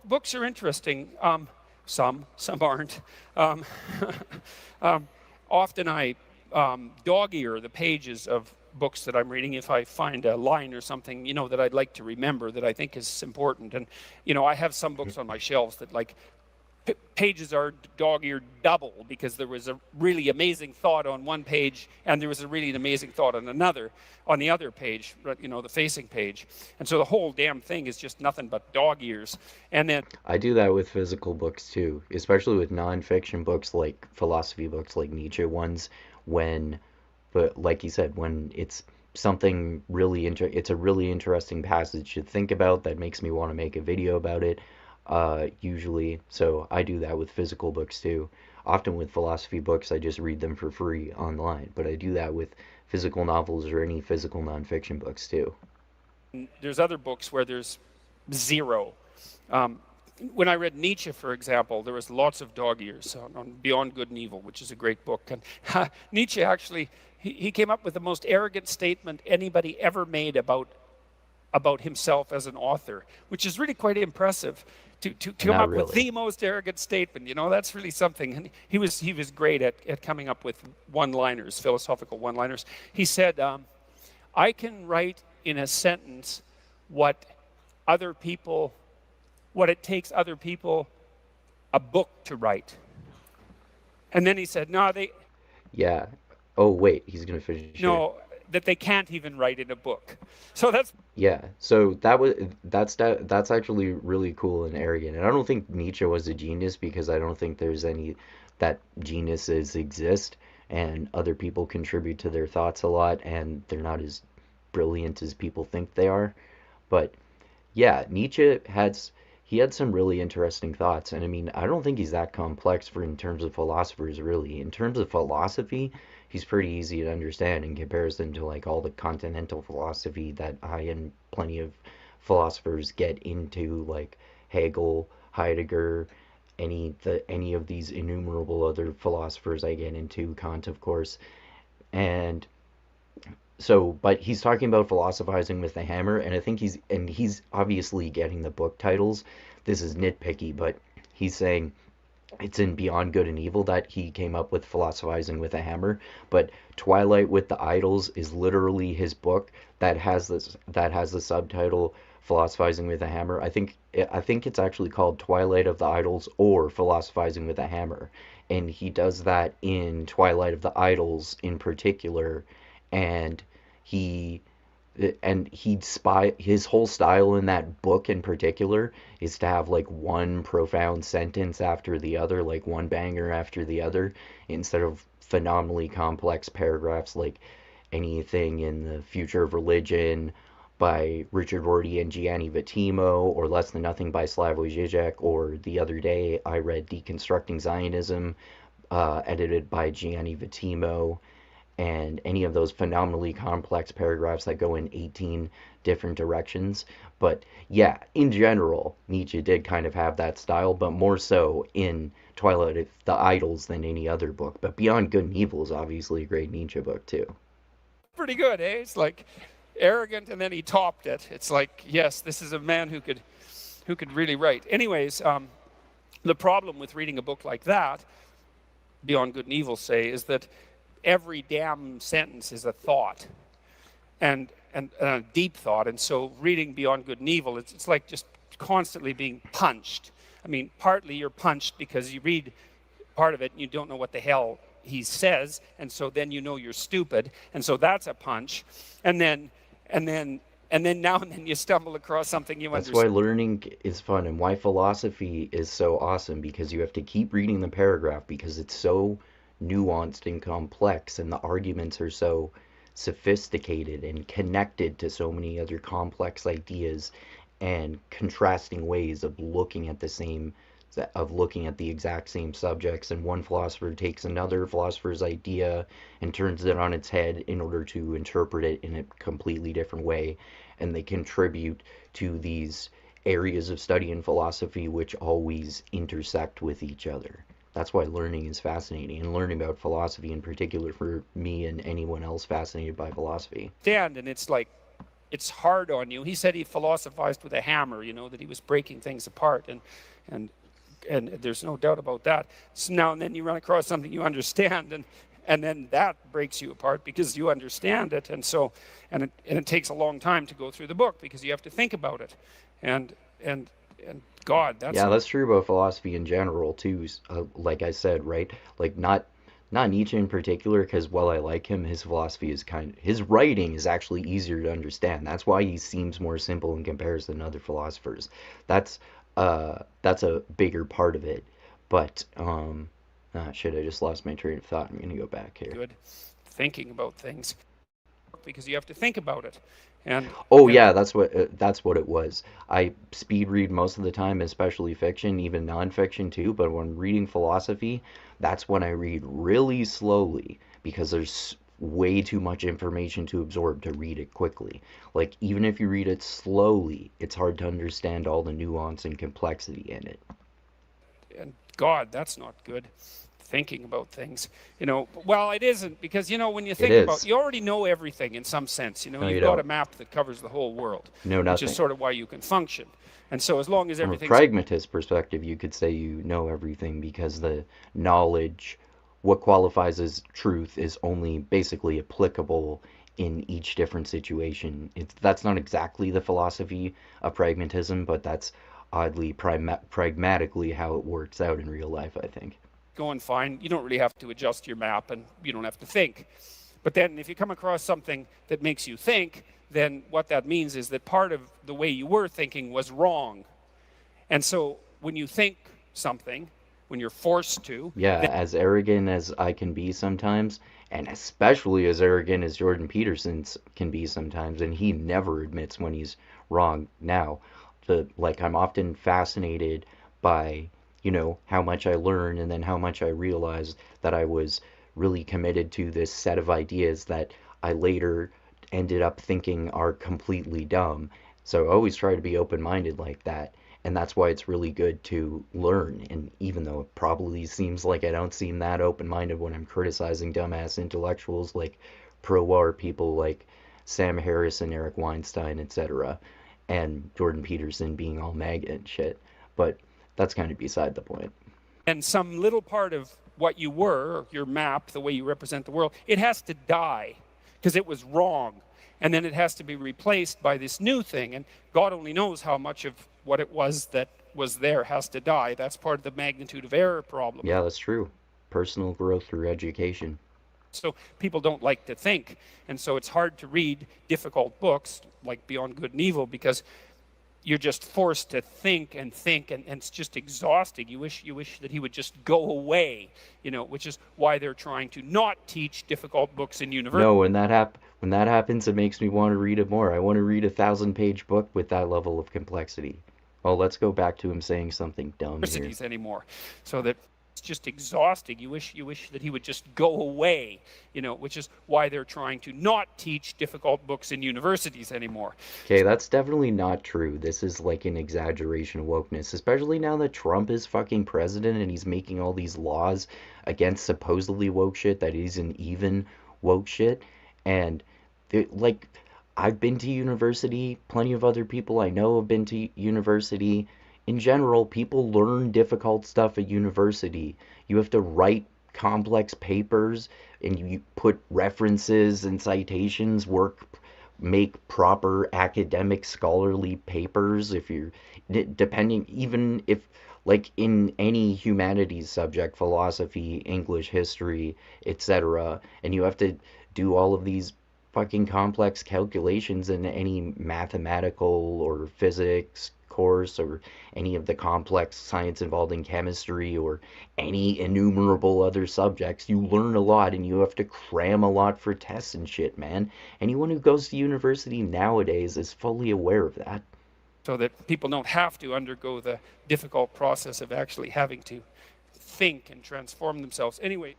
books are interesting. Some aren't. Um, often I dog ear the pages of books that I'm reading if I find a line or something, that I'd like to remember that I think is important. And, I have some books on my shelves that like pages are dog-eared double because there was a really amazing thought on one page and there was a really amazing thought on the other page, the facing page. And so the whole damn thing is just nothing but dog ears. And then I do that with physical books too, especially with nonfiction books like philosophy books like Nietzsche ones, when, but like you said, when it's something really it's a really interesting passage to think about that makes me want to make a video about it, usually. So I do that with physical books too. Often with philosophy books, I just read them for free online, but I do that with physical novels or any physical nonfiction books too. there's other books where there's zero. Um, when I read Nietzsche, for example, there was lots of dog ears on Beyond Good and Evil, which is a great book. And Nietzsche actually, he came up with the most arrogant statement anybody ever made about himself as an author, which is really quite impressive. To come Not up with really. the most arrogant statement, that's really something. And he was great at coming up with one-liners, philosophical one-liners. He said, I can write in a sentence what other people, what it takes other people a book to write. And then he said, Yeah. Oh, wait, he's gonna finish here. no, that they can't even write in a book. So that's Yeah, so that's actually really cool and arrogant. And I don't think Nietzsche was a genius because I don't think there's any that geniuses exist and other people contribute to their thoughts a lot and they're not as brilliant as people think they are. But yeah, he had some really interesting thoughts, and I mean, I don't think he's that complex for in terms of philosophers really. In terms of philosophy, he's pretty easy to understand in comparison to like all the continental philosophy that I and plenty of philosophers get into, like Hegel, Heidegger, any of these innumerable other philosophers I get into, Kant, of course. And so, but he's talking about philosophizing with the hammer, and I think he's obviously getting the book titles. This is nitpicky, but he's saying it's in Beyond Good and Evil that he came up with philosophizing with a hammer, but Twilight with the Idols is literally his book that has the subtitle Philosophizing with a Hammer. I think it's actually called Twilight of the Idols or Philosophizing with a Hammer, and he does that in Twilight of the Idols in particular, and he he'd spy his whole style in that book in particular is to have like one profound sentence after the other, like one banger after the other, instead of phenomenally complex paragraphs like anything in the Future of Religion by Richard Rorty and Gianni Vattimo, or Less Than Nothing by Slavoj Žižek, or the other day I read Deconstructing Zionism, edited by Gianni Vattimo, and any of those phenomenally complex paragraphs that go in 18 different directions. But yeah, in general, Nietzsche did kind of have that style, but more so in Twilight of the Idols than any other book. But Beyond Good and Evil is obviously a great Nietzsche book too. pretty good, eh? It's like arrogant, and then he topped it. It's like, yes, this is a man who could really write. Anyways, the problem with reading a book like that, Beyond Good and Evil, say, is that every damn sentence is a thought, and a deep thought. And so reading Beyond Good and Evil, it's like just constantly being punched. I mean, partly you're punched because you read part of it and you don't know what the hell he says, and so then you know you're stupid, and so that's a punch. And then and then and then now and then you stumble across something you That's why understand. learning is fun and why philosophy is so awesome, because you have to keep reading the paragraph because it's so nuanced and complex and the arguments are so sophisticated and connected to so many other complex ideas and contrasting ways of looking at the exact same subjects, and one philosopher takes another philosopher's idea and turns it on its head in order to interpret it in a completely different way, and they contribute to these areas of study in philosophy which always intersect with each other. That's why learning is fascinating, and learning about philosophy in particular for me and anyone else fascinated by philosophy. And it's like it's hard on you. He said he philosophized with a hammer, that he was breaking things apart, and there's no doubt about that. So now and then you run across something you understand, and then that breaks you apart because you understand it, and it takes a long time to go through the book because you have to think about it, and God, that's true about philosophy in general too. Like I said, right? Like not Nietzsche in particular, because while I like him, his philosophy is his writing is actually easier to understand. That's why he seems more simple in comparison to other philosophers. That's a bigger part of it. But shit, I just lost my train of thought. I'm gonna go back here. Good, thinking about things because you have to think about it. Yeah, that's what it was. I speed read most of the time, especially fiction, even nonfiction too. But when reading philosophy, that's when I read really slowly because there's way too much information to absorb to read it quickly. Like even if you read it slowly, it's hard to understand all the nuance and complexity in it. And God, that's not good. Thinking about things, well, it isn't, because when you think about, you already know everything in some sense. No, You've got a map that covers the whole world, which is sort of why you can function. And so as long as everything's from a pragmatist perspective, you could say you know everything because the knowledge, what qualifies as truth, is only basically applicable in each different situation. That's not exactly the philosophy of pragmatism, but that's oddly pragmatically how it works out in real life, I think. Going fine. You don't really have to adjust your map, and you don't have to think. But then if you come across something that makes you think, then what that means is that part of the way you were thinking was wrong. And so when you think something, when you're forced to... as arrogant as I can be sometimes, and especially as arrogant as Jordan Peterson can be sometimes, and he never admits when he's wrong now. I'm often fascinated by how much I learned and then how much I realized that I was really committed to this set of ideas that I later ended up thinking are completely dumb. So I always try to be open-minded like that. And that's why it's really good to learn. And even though it probably seems like I don't seem that open-minded when I'm criticizing dumbass intellectuals like pro-war people like Sam Harris and Eric Weinstein, etc., and Jordan Peterson being all MAGA and shit. But that's kind of beside the point. And some little part of what you were, your map, the way you represent the world, it has to die because it was wrong. And then it has to be replaced by this new thing. And God only knows how much of what it was that was there has to die. That's part of the magnitude of error problem. Yeah, that's true. Personal growth through education. So people don't like to think. And so it's hard to read difficult books like Beyond Good and Evil because you're just forced to think, and it's just exhausting. You wish that he would just go away, which is why they're trying to not teach difficult books in university. No, when that happens, it makes me want to read it more. I want to read a 1,000-page book with that level of complexity. Oh, let's go back to him saying something dumb here. Anymore, so that it's just exhausting. You wish that he would just go away, which is why they're trying to not teach difficult books in universities anymore. Okay, that's definitely not true. This is like an exaggeration of wokeness, especially now that Trump is fucking president and he's making all these laws against supposedly woke shit that isn't even woke shit. And I've been to university, plenty of other people I know have been to university. In general, people learn difficult stuff at university. You have to write complex papers, and you put references and citations, make proper academic scholarly papers. If you're depending, even if like in any humanities subject, philosophy, English, history, etc., and you have to do all of these fucking complex calculations in any mathematical or physics course or any of the complex science involving chemistry or any innumerable other subjects. You learn a lot and you have to cram a lot for tests and shit, man. Anyone who goes to university nowadays is fully aware of that. So that people don't have to undergo the difficult process of actually having to think and transform themselves. Anyway.